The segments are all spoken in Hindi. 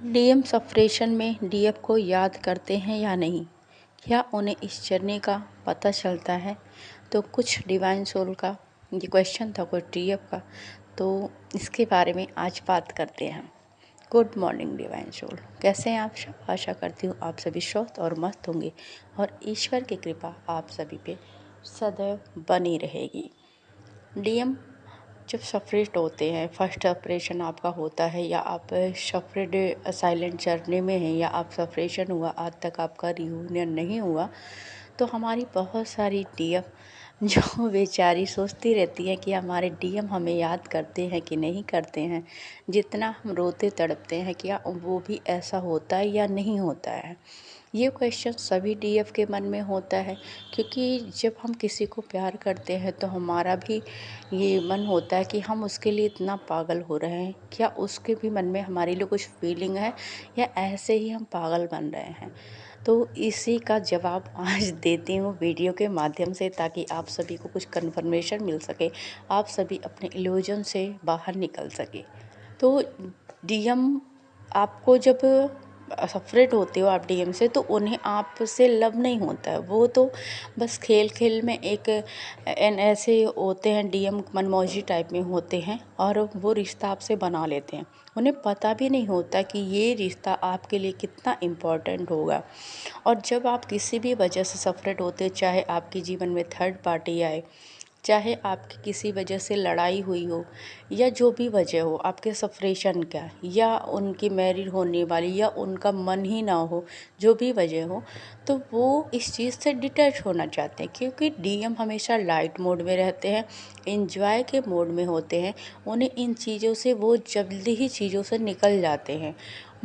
डीएम सप्रेशन में डीएफ को याद करते हैं या नहीं? क्या उन्हें इस जर्नी का पता चलता है? तो कुछ डिवाइन सोल का ये क्वेश्चन था, कुछ डीएफ का, तो इसके बारे में आज बात करते हैं। गुड मॉर्निंग डिवाइन सोल, कैसे हैं आप सब? आशा करती हूँ आप सभी स्वस्थ और मस्त होंगे और ईश्वर की कृपा आप सभी पे सदैव बनी रहेगी। डीएम जब सफरेट होते हैं, फर्स्ट ऑपरेशन आपका होता है या आप सफरेड साइलेंट जर्नी में हैं या आप सफरेशन हुआ आज तक आपका रियूनियन नहीं हुआ, तो हमारी बहुत सारी डीएम जो बेचारी सोचती रहती है कि हमारे डीएम हमें याद करते हैं कि नहीं करते हैं। जितना हम रोते तड़पते हैं, क्या वो भी ऐसा होता है या नहीं होता है? ये क्वेश्चन सभी डीएफ के मन में होता है, क्योंकि जब हम किसी को प्यार करते हैं तो हमारा भी ये मन होता है कि हम उसके लिए इतना पागल हो रहे हैं, क्या उसके भी मन में हमारे लिए कुछ फीलिंग है या ऐसे ही हम पागल बन रहे हैं। तो इसी का जवाब आज देती हूँ वीडियो के माध्यम से, ताकि आप सभी को कुछ कन्फर्मेशन मिल सके, आप सभी अपने इल्यूजन से बाहर निकल सके। तो डीएम आपको जब सपरेट होते हो आप डीएम से, तो उन्हें आपसे लव नहीं होता है। वो तो बस खेल खेल में एक ऐसे होते हैं, डीएम मनमौजी टाइप में होते हैं और वो रिश्ता आपसे बना लेते हैं। उन्हें पता भी नहीं होता कि ये रिश्ता आपके लिए कितना इम्पोर्टेंट होगा। और जब आप किसी भी वजह से सपरेट होते, चाहे आपके जीवन में थर्ड पार्टी आए, चाहे आपकी किसी वजह से लड़ाई हुई हो या जो भी वजह हो आपके सपरेशन का, या उनकी मैरिड होने वाली, या उनका मन ही ना हो, जो भी वजह हो, तो वो इस चीज़ से डिटैच होना चाहते हैं। क्योंकि डीएम हमेशा लाइट मोड में रहते हैं, एंजॉय के मोड में होते हैं। उन्हें इन चीज़ों से, वो जल्दी ही चीज़ों से निकल जाते हैं।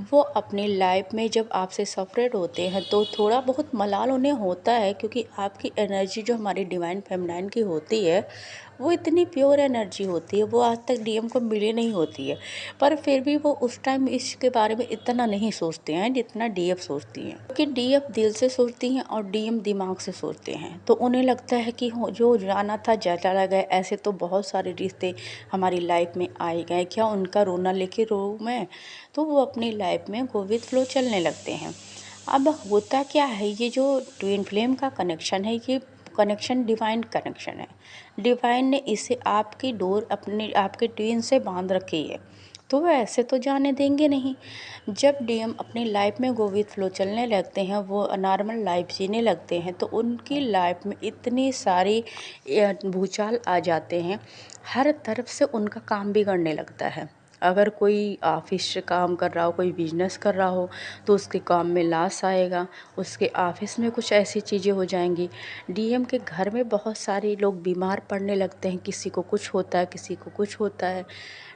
वो अपनी लाइफ में जब आपसे सेपरेट होते हैं तो थोड़ा बहुत मलाल उन्हें होता है, क्योंकि आपकी एनर्जी जो हमारी डिवाइन फेमिनाइन की होती है, वो इतनी प्योर एनर्जी होती है, वो आज तक डीएम को मिली नहीं होती है। पर फिर भी वो उस टाइम इसके बारे में इतना नहीं सोचते हैं जितना डीएफ सोचती हैं, क्योंकि डीएफ दिल से सोचती हैं और डीएम दिमाग से सोचते हैं। तो उन्हें लगता है कि जो जाना था चला गया। ऐसे तो बहुत सारे रिश्ते हमारी लाइफ में आए गए, क्या उनका रोना लेके रो मैं? तो वो अपनी लाइफ में गो विद फ्लो चलने लगते हैं। अब होता क्या है, ये जो ट्विन फ्लेम का कनेक्शन है, ये कनेक्शन डिवाइन कनेक्शन है। डिवाइन ने इसे आपकी डोर अपने आपके ट्विन से बांध रखी है, तो वो ऐसे तो जाने देंगे नहीं। जब डीएम अपनी लाइफ में गो विद फ्लो चलने लगते हैं, वो नॉर्मल लाइफ जीने लगते हैं, तो उनकी लाइफ में इतनी सारी भूचाल आ जाते हैं, हर तरफ से उनका काम बिगड़ने लगता है। अगर कोई ऑफिस से काम कर रहा हो, कोई बिजनेस कर रहा हो, तो उसके काम में लॉस आएगा, उसके ऑफिस में कुछ ऐसी चीज़ें हो जाएंगी। डीएम के घर में बहुत सारे लोग बीमार पड़ने लगते हैं, किसी को कुछ होता है, किसी को कुछ होता है।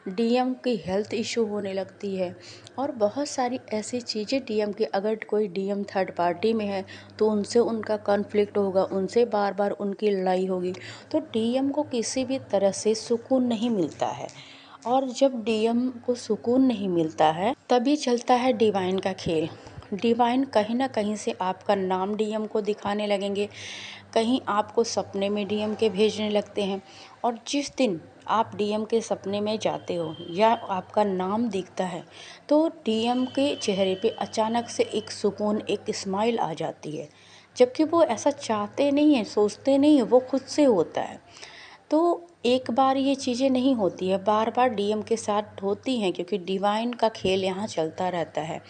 डीएम की हेल्थ इशू होने लगती है और बहुत सारी ऐसी चीज़ें डीएम की, अगर कोई डीएम थर्ड पार्टी में है तो उनसे उनका कॉन्फ्लिक्ट होगा, उनसे बार बार उनकी लड़ाई होगी। तो डीएम को किसी भी तरह से सुकून नहीं मिलता है। और जब डीएम को सुकून नहीं मिलता है, तभी चलता है डिवाइन का खेल। डिवाइन कहीं ना कहीं से आपका नाम डीएम को दिखाने लगेंगे, कहीं आपको सपने में डीएम के भेजने लगते हैं। और जिस दिन आप डीएम के सपने में जाते हो या आपका नाम दिखता है, तो डीएम के चेहरे पे अचानक से एक सुकून, एक स्माइल आ जाती है। जबकि वो ऐसा चाहते नहीं हैं, सोचते नहीं हैं, वो खुद से होता है। तो एक बार ये चीज़ें नहीं होती है, बार बार डीएम के साथ होती हैं, क्योंकि डिवाइन का खेल यहाँ चलता रहता है।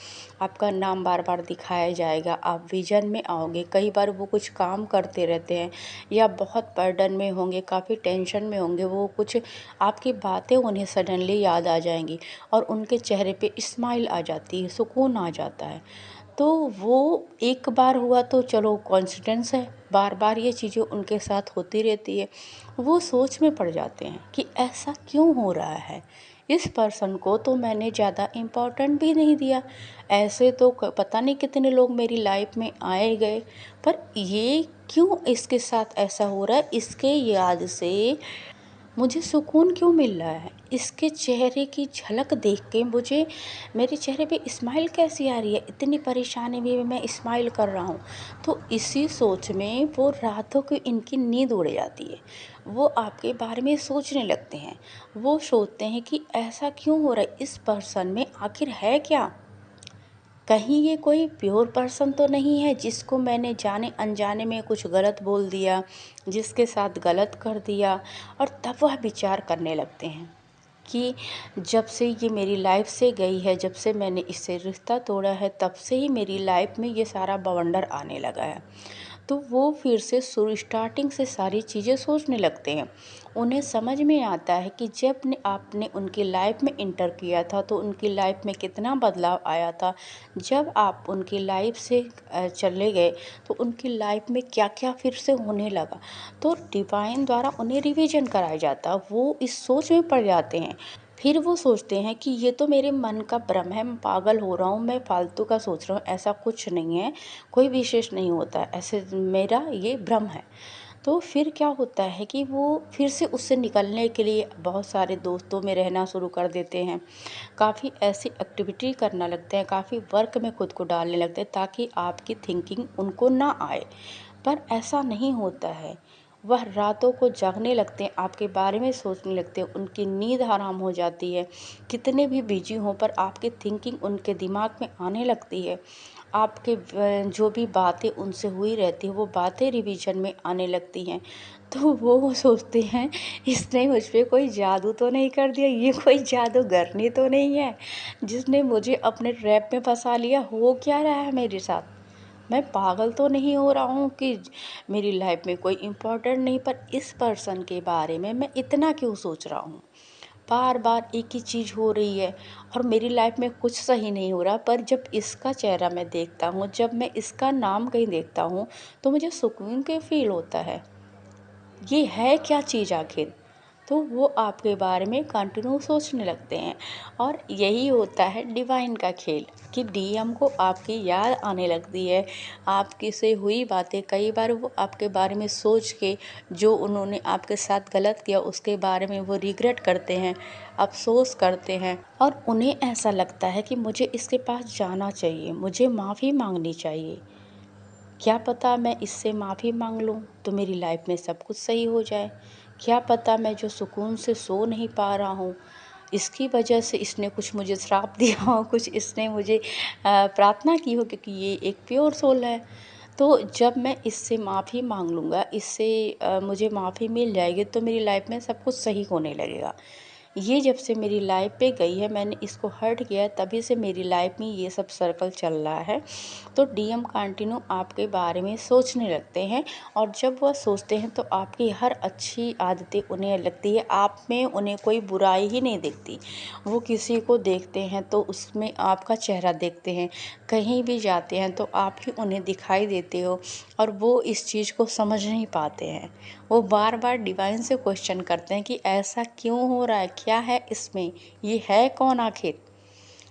आपका नाम बार बार दिखाया जाएगा, आप विजन में आओगे, कई बार वो कुछ काम करते रहते हैं या बहुत बर्डन में होंगे, काफ़ी टेंशन में होंगे, वो कुछ आपकी बातें उन्हें सडनली याद आ जाएंगी और उनके चेहरे पे स्माइल आ जाती है, सुकून आ जाता है। तो वो एक बार हुआ तो चलो कॉन्सिडेंस है, बार बार ये चीज़ें उनके साथ होती रहती है। वो सोच में पड़ जाते हैं कि ऐसा क्यों हो रहा है, इस पर्सन को तो मैंने ज़्यादा इम्पोर्टेंट भी नहीं दिया। ऐसे तो पता नहीं कितने लोग मेरी लाइफ में आए गए, पर ये क्यों इसके साथ ऐसा हो रहा है, इसके याद से मुझे सुकून क्यों मिल रहा है, इसके चेहरे की झलक देख के मुझे मेरे चेहरे पे स्माइल कैसी आ रही है, इतनी परेशानी में भी मैं स्माइल कर रहा हूँ। तो इसी सोच में वो रातों की इनकी नींद उड़ जाती है। वो आपके बारे में सोचने लगते हैं, वो सोचते हैं कि ऐसा क्यों हो रहा है, इस पर्सन में आखिर है क्या। कहीं ये कोई प्योर पर्सन तो नहीं है जिसको मैंने जाने अनजाने में कुछ गलत बोल दिया, जिसके साथ गलत कर दिया। और तब वह विचार करने लगते हैं कि जब से ये मेरी लाइफ से गई है, जब से मैंने इससे रिश्ता तोड़ा है, तब से ही मेरी लाइफ में ये सारा बवंडर आने लगा है। तो वो फिर से शुरू स्टार्टिंग से सारी चीज़ें सोचने लगते हैं। उन्हें समझ में आता है कि जब ने आपने उनकी लाइफ में इंटर किया था तो उनकी लाइफ में कितना बदलाव आया था। जब आप उनकी लाइफ से चले गए तो उनकी लाइफ में क्या-क्या फिर से होने लगा। तो डिवाइन द्वारा उन्हें रिवीजन कराया जाता है। वो इस सोच में पड़ जाते हैं। फिर वो सोचते हैं कि ये तो मेरे मन का भ्रम है, मैं पागल हो रहा हूँ, मैं फालतू का सोच रहा हूँ, ऐसा कुछ नहीं है, कोई विशेष नहीं होता है, ऐसे मेरा ये भ्रम है। तो फिर क्या होता है कि वो फिर से उससे निकलने के लिए बहुत सारे दोस्तों में रहना शुरू कर देते हैं, काफ़ी ऐसी एक्टिविटी करना लगते हैं, काफ़ी वर्क में खुद को डालने लगते हैं ताकि आपकी थिंकिंग उनको ना आए। पर ऐसा नहीं होता है। वह रातों को जागने लगते हैं, आपके बारे में सोचने लगते हैं, उनकी नींद हराम हो जाती है। कितने भी बिजी हों पर आपकी थिंकिंग उनके दिमाग में आने लगती है। आपके जो भी बातें उनसे हुई रहती हैं वो बातें रिवीजन में आने लगती हैं। तो वो सोचते हैं इसने मुझ पे कोई जादू तो नहीं कर दिया, ये कोई जादूगरनी तो नहीं है जिसने मुझे अपने ट्रैप में फंसा लिया। हो क्या रहा है मेरे साथ? मैं पागल तो नहीं हो रहा हूँ कि मेरी लाइफ में कोई इम्पोर्टेंट नहीं, पर इस पर्सन के बारे में मैं इतना क्यों सोच रहा हूँ? बार बार एक ही चीज़ हो रही है और मेरी लाइफ में कुछ सही नहीं हो रहा। पर जब इसका चेहरा मैं देखता हूँ, जब मैं इसका नाम कहीं देखता हूँ, तो मुझे सुकून के फील होता है। ये है क्या चीज़ आखिर? तो वो आपके बारे में कंटिन्यू सोचने लगते हैं। और यही होता है डिवाइन का खेल कि डीएम को आपकी याद आने लगती है। आपकी से हुई बातें कई बार वो आपके बारे में सोच के, जो उन्होंने आपके साथ गलत किया उसके बारे में वो रिग्रेट करते हैं, अफ़सोस करते हैं। और उन्हें ऐसा लगता है कि मुझे इसके पास जाना चाहिए, मुझे माफ़ी माँगनी चाहिए। क्या पता मैं इससे माफ़ी माँग लूँ तो मेरी लाइफ में सब कुछ सही हो जाए। क्या पता मैं जो सुकून से सो नहीं पा रहा हूँ, इसकी वजह से इसने कुछ मुझे श्राप दिया हो, कुछ इसने मुझे प्रार्थना की हो, क्योंकि ये एक प्योर सोल है। तो जब मैं इससे माफ़ी माँग लूँगा, इससे मुझे माफ़ी मिल जाएगी तो मेरी लाइफ में सब कुछ सही होने लगेगा। ये जब से मेरी लाइफ पे गई है, मैंने इसको हर्ट किया है, तभी से मेरी लाइफ में ये सब सर्कल चल रहा है। तो डीएम कंटिन्यू आपके बारे में सोचने लगते हैं। और जब वह सोचते हैं तो आपकी हर अच्छी आदतें उन्हें लगती है, आप में उन्हें कोई बुराई ही नहीं दिखती। वो किसी को देखते हैं तो उसमें आपका चेहरा देखते हैं, कहीं भी जाते हैं तो आप ही उन्हें दिखाई देते हो। और वो इस चीज़ को समझ नहीं पाते हैं। वो बार बार डिवाइन से क्वेश्चन करते हैं कि ऐसा क्यों हो रहा है, क्या है इसमें, ये है कौन आखिर।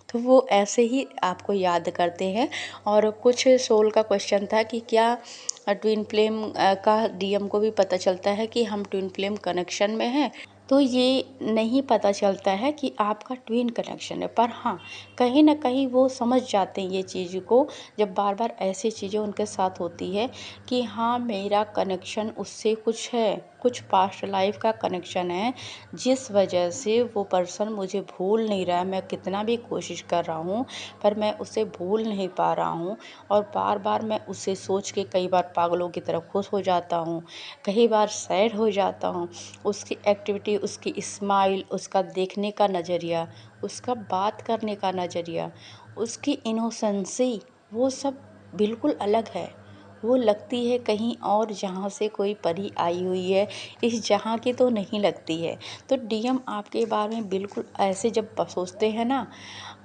तो वो ऐसे ही आपको याद करते हैं। और कुछ सोल का क्वेश्चन था कि क्या ट्विन फ्लेम का डीएम को भी पता चलता है कि हम ट्विन फ्लेम कनेक्शन में हैं। तो ये नहीं पता चलता है कि आपका ट्विन कनेक्शन है, पर हाँ, कहीं ना कहीं वो समझ जाते हैं ये चीज़ को, जब बार बार ऐसी चीज़ें उनके साथ होती है कि हाँ, मेरा कनेक्शन उससे कुछ है, कुछ पास्ट लाइफ का कनेक्शन है, जिस वजह से वो पर्सन मुझे भूल नहीं रहा है। मैं कितना भी कोशिश कर रहा हूँ पर मैं उसे भूल नहीं पा रहा हूँ। और बार बार मैं उसे सोच के कई बार पागलों की तरह खुश हो जाता हूँ, कई बार सैड हो जाता हूँ। उसकी एक्टिविटी, उसकी स्माइल, उसका देखने का नज़रिया, उसका बात करने का नज़रिया, उसकी इनोसेंसी, वो सब बिल्कुल अलग है। वो लगती है कहीं और जहाँ से कोई परी आई हुई है, इस जहाँ की तो नहीं लगती है। तो डीएम आपके बारे में बिल्कुल ऐसे जब सोचते हैं ना,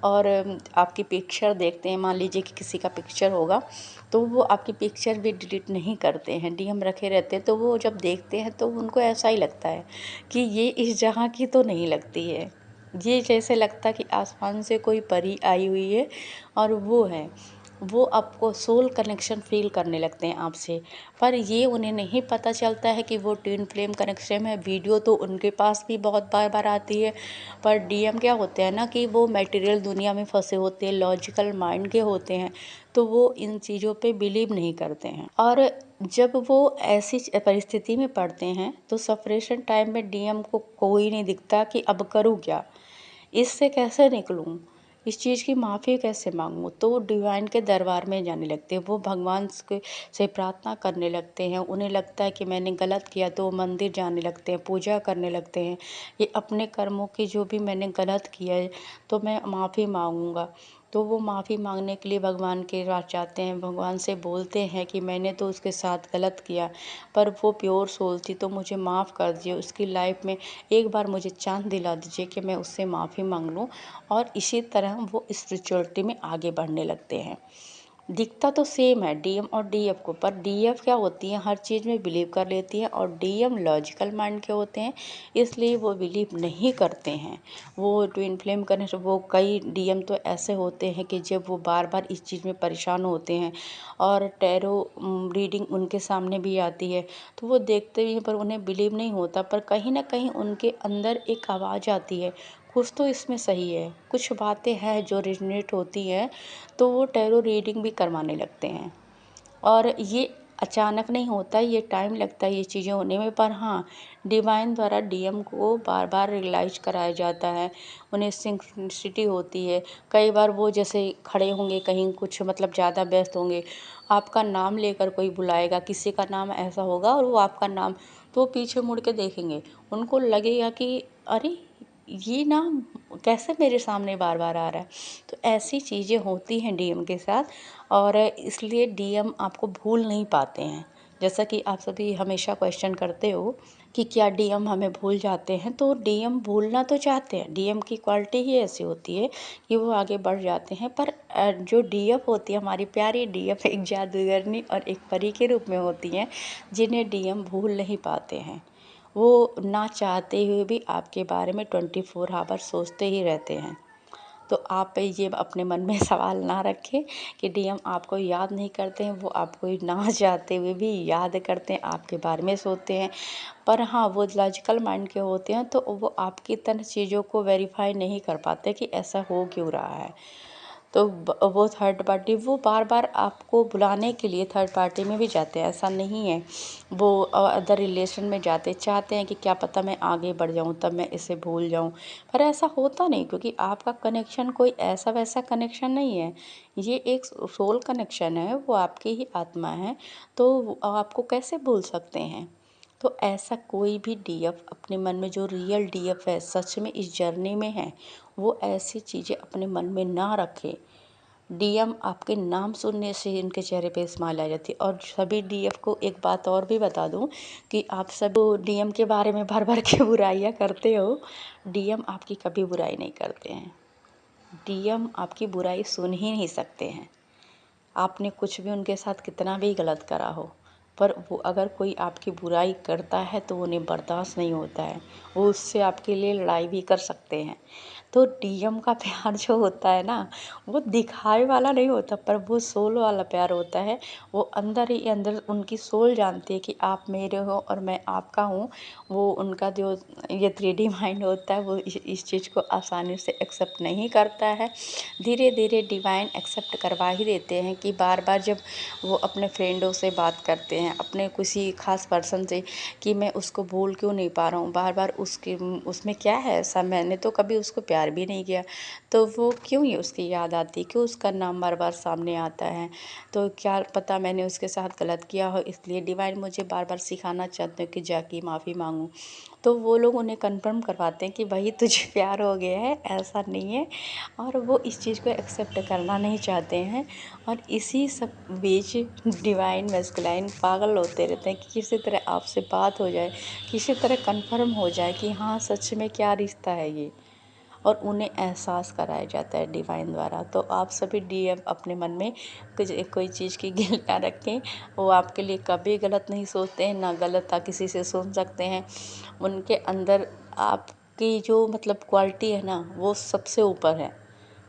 और आपकी पिक्चर देखते हैं, मान लीजिए कि किसी का पिक्चर होगा तो वो आपकी पिक्चर भी डिलीट नहीं करते हैं, डीएम रखे रहते हैं। तो वो जब देखते हैं तो उनको ऐसा ही लगता है कि ये इस जहाँ की तो नहीं लगती है, ये जैसे लगता है कि आसमान से कोई परी आई हुई है और वो है। वो आपको सोल कनेक्शन फ़ील करने लगते हैं आपसे। पर ये उन्हें नहीं पता चलता है कि वो ट्विन फ्लेम कनेक्शन है। वीडियो तो उनके पास भी बहुत बार आती है, पर डीएम क्या होते हैं ना कि वो मटेरियल दुनिया में फंसे होते हैं, लॉजिकल माइंड के होते हैं, तो वो इन चीज़ों पे बिलीव नहीं करते हैं। और जब वो ऐसी परिस्थिति में पड़ते हैं तो सेपरेशन टाइम में डीएम को कोई नहीं दिखता कि अब करूँ क्या, इससे कैसे निकलूँ, इस चीज़ की माफ़ी कैसे मांगूँ? तो वो डिवाइन के दरबार में जाने लगते हैं, वो भगवान से प्रार्थना करने लगते हैं। उन्हें लगता है कि मैंने गलत किया तो वो मंदिर जाने लगते हैं, पूजा करने लगते हैं। ये अपने कर्मों की जो भी मैंने गलत किया है तो मैं माफ़ी मांगूंगा। तो वो माफ़ी मांगने के लिए भगवान के पास जाते हैं, भगवान से बोलते हैं कि मैंने तो उसके साथ गलत किया, पर वो प्योर सोल थी तो मुझे माफ़ कर दीजिए। उसकी लाइफ में एक बार मुझे चांस दिला दीजिए कि मैं उससे माफ़ी मांग लूँ। और इसी तरह वो स्पिरिचुअलिटी में आगे बढ़ने लगते हैं। दिखता तो सेम है डीएम और डीएफ को, पर डीएफ क्या होती है, हर चीज़ में बिलीव कर लेती है, और डीएम लॉजिकल माइंड के होते हैं, इसलिए वो बिलीव नहीं करते हैं। वो ट्विन फ्लेम करने से वो कई डीएम तो ऐसे होते हैं कि जब वो बार बार इस चीज़ में परेशान होते हैं और टैरो रीडिंग उनके सामने भी आती है तो वो देखते भी हैं पर उन्हें बिलीव नहीं होता, पर कहीं ना कहीं उनके अंदर एक आवाज़ आती है, कुछ तो इसमें सही है, कुछ बातें हैं जो रेजोनेट होती हैं, तो वो टैरो रीडिंग भी करवाने लगते हैं। और ये अचानक नहीं होता, ये टाइम लगता है ये चीज़ें होने में, पर हाँ, डिवाइन द्वारा डीएम को बार बार रियलाइज कराया जाता है, उन्हें सिंक्रोनिसिटी होती है। कई बार वो जैसे खड़े होंगे कहीं, कुछ मतलब ज़्यादा व्यस्त होंगे, आपका नाम लेकर कोई बुलाएगा, किसी का नाम ऐसा होगा और वो आपका नाम, तो वो पीछे मुड़ के देखेंगे, उनको लगेगा कि अरे ये नाम कैसे मेरे सामने बार बार आ रहा है। तो ऐसी चीज़ें होती हैं डीएम के साथ, और इसलिए डीएम आपको भूल नहीं पाते हैं। जैसा कि आप सभी हमेशा क्वेश्चन करते हो कि क्या डीएम हमें भूल जाते हैं, तो डीएम भूलना तो चाहते हैं, डीएम की क्वालिटी ही ऐसी होती है कि वो आगे बढ़ जाते हैं, पर जो डीएफ होती है, हमारी प्यारी डीएफ एक जादूगरनी और एक परी के रूप में होती हैं, जिन्हें डीएम भूल नहीं पाते हैं। वो ना चाहते हुए भी आपके बारे में 24 आवर सोचते ही रहते हैं। तो आप ये अपने मन में सवाल ना रखें कि डीएम आपको याद नहीं करते हैं, वो आपको ना चाहते हुए भी याद करते हैं, आपके बारे में सोचते हैं। पर हाँ, वो लॉजिकल माइंड के होते हैं तो वो आपकी तरह चीज़ों को वेरीफाई नहीं कर पाते कि ऐसा हो क्यों रहा है। तो वो थर्ड पार्टी वो बार बार आपको बुलाने के लिए थर्ड पार्टी में भी जाते हैं, ऐसा नहीं है। वो अदर रिलेशन में जाते चाहते हैं कि क्या पता मैं आगे बढ़ जाऊं तब मैं इसे भूल जाऊं, पर ऐसा होता नहीं, क्योंकि आपका कनेक्शन कोई ऐसा वैसा कनेक्शन नहीं है। ये एक सोल कनेक्शन है, वो आपकी ही आत्मा है, तो आपको कैसे भूल सकते हैं। तो ऐसा कोई भी डीएफ अपने मन में, जो रियल डीएफ है, सच में इस जर्नी में है, वो ऐसी चीज़ें अपने मन में ना रखे। डीएम आपके नाम सुनने से इनके चेहरे पे स्माइल आ जाती है। और सभी डीएफ को एक बात और भी बता दूं कि आप सब डीएम के बारे में भर भर के बुराइयां करते हो, डीएम आपकी कभी बुराई नहीं करते हैं। डीएम आपकी बुराई सुन ही नहीं सकते हैं, आपने कुछ भी उनके साथ कितना भी गलत करा हो, पर वो अगर कोई आपकी बुराई करता है तो उन्हें बर्दाश्त नहीं होता है, वो उससे आपके लिए लड़ाई भी कर सकते हैं। तो डीएम का प्यार जो होता है ना, वो दिखावे वाला नहीं होता, पर वो सोल वाला प्यार होता है। वो अंदर ही अंदर उनकी सोल जानती है कि आप मेरे हो और मैं आपका हूँ। वो उनका जो ये 3D माइंड होता है, वो इस चीज़ को आसानी से एक्सेप्ट नहीं करता है। धीरे धीरे डिवाइन एक्सेप्ट करवा ही देते हैं कि बार बार जब वो अपने फ्रेंडों से बात करते हैं, अपने किसी खास पर्सन से, कि मैं उसको भूल क्यों नहीं पा रहा हूँ, बार बार उसकी उसमें क्या है ऐसा, मैंने तो कभी उसको प्यार भी नहीं किया, तो वो क्यों ये उसकी याद आती है, क्यों उसका नाम बार बार सामने आता है, तो क्या पता मैंने उसके साथ गलत किया हो, इसलिए डिवाइन मुझे बार बार सिखाना चाहते हैं कि जाके माफ़ी मांगूं। तो वो लोग उन्हें कंफर्म करवाते हैं कि भाई तुझे प्यार हो गया है, ऐसा नहीं है, और वो इस चीज़ को एक्सेप्ट करना नहीं चाहते हैं। और इसी सब बीच डिवाइन मैस्कुलाइन पागल होते रहते हैं कि किसी तरह आपसे बात हो जाए, किसी तरह कंफर्म हो जाए कि हाँ सच में क्या रिश्ता है ये, और उन्हें एहसास कराया जाता है डिवाइन द्वारा। तो आप सभी डीएम अपने मन में कुछ कोई चीज़ की गिल्ट ना रखें, वो आपके लिए कभी गलत नहीं सोचते हैं, ना गलत आप किसी से सुन सकते हैं। उनके अंदर आपकी जो मतलब क्वालिटी है ना, वो सबसे ऊपर है।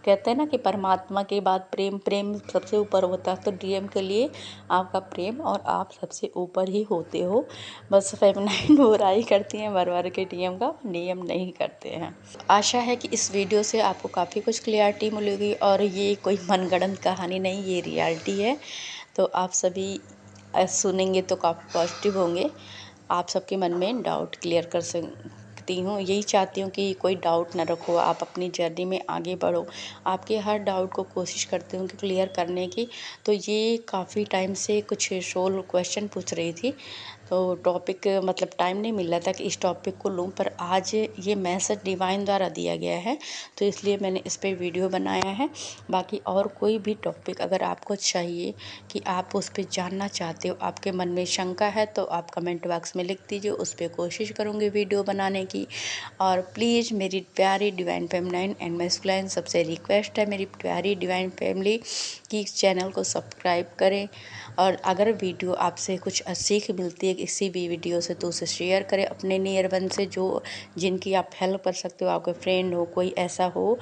कहते हैं ना कि परमात्मा के बाद प्रेम, प्रेम सबसे ऊपर होता है, तो डीएम के लिए आपका प्रेम और आप सबसे ऊपर ही होते हो। बस फेमिनाइन बुराई करती हैं भर भर के डीएम का, डीएम नहीं करते हैं। आशा है कि इस वीडियो से आपको काफ़ी कुछ क्लियरिटी मिलेगी, और ये कोई मनगढ़ंत कहानी नहीं, ये रियलिटी है। तो आप सभी सुनेंगे तो काफ़ी पॉजिटिव होंगे, आप सबके मन में डाउट क्लियर रखती हूँ, यही चाहती हूँ कि कोई डाउट ना रखो, आप अपनी जर्नी में आगे बढ़ो। आपके हर डाउट को कोशिश करती हूँ कि क्लियर करने की। तो ये काफ़ी टाइम से कुछ सोल्व क्वेश्चन पूछ रही थी, तो टॉपिक मतलब टाइम नहीं मिल रहा था कि इस टॉपिक को लूँ, पर आज ये मैसेज डिवाइन द्वारा दिया गया है, तो इसलिए मैंने इस पे वीडियो बनाया है। बाकी और कोई भी टॉपिक अगर आपको चाहिए कि आप उस पे जानना चाहते हो, आपके मन में शंका है, तो आप कमेंट बॉक्स में लिख दीजिए, उस पे कोशिश करूँगी वीडियो बनाने की। और प्लीज़ मेरी प्यारी डिवाइन फेमिनाइन एंड मैस्कुलाइन सबसे रिक्वेस्ट है, मेरी प्यारी डिवाइन फैमिली की चैनल को सब्सक्राइब करें। और अगर वीडियो आपसे कुछ सीख मिलती है किसी भी वीडियो से, तो उसे शेयर करें अपने नियर वन से, जो जिनकी आप हेल्प कर सकते हो, आपके फ्रेंड हो, कोई ऐसा हो।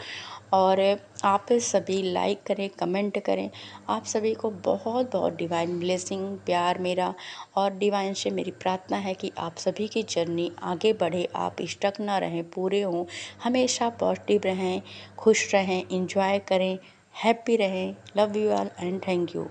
और आप सभी लाइक करें, कमेंट करें। आप सभी को बहुत बहुत डिवाइन ब्लेसिंग, प्यार मेरा। और डिवाइन से मेरी प्रार्थना है कि आप सभी की जर्नी आगे बढ़े, आप स्टक ना रहें, पूरे हों, हमेशा पॉजिटिव रहें, खुश रहें, इंजॉय करें, हैप्पी रहें। Love you all and thank you.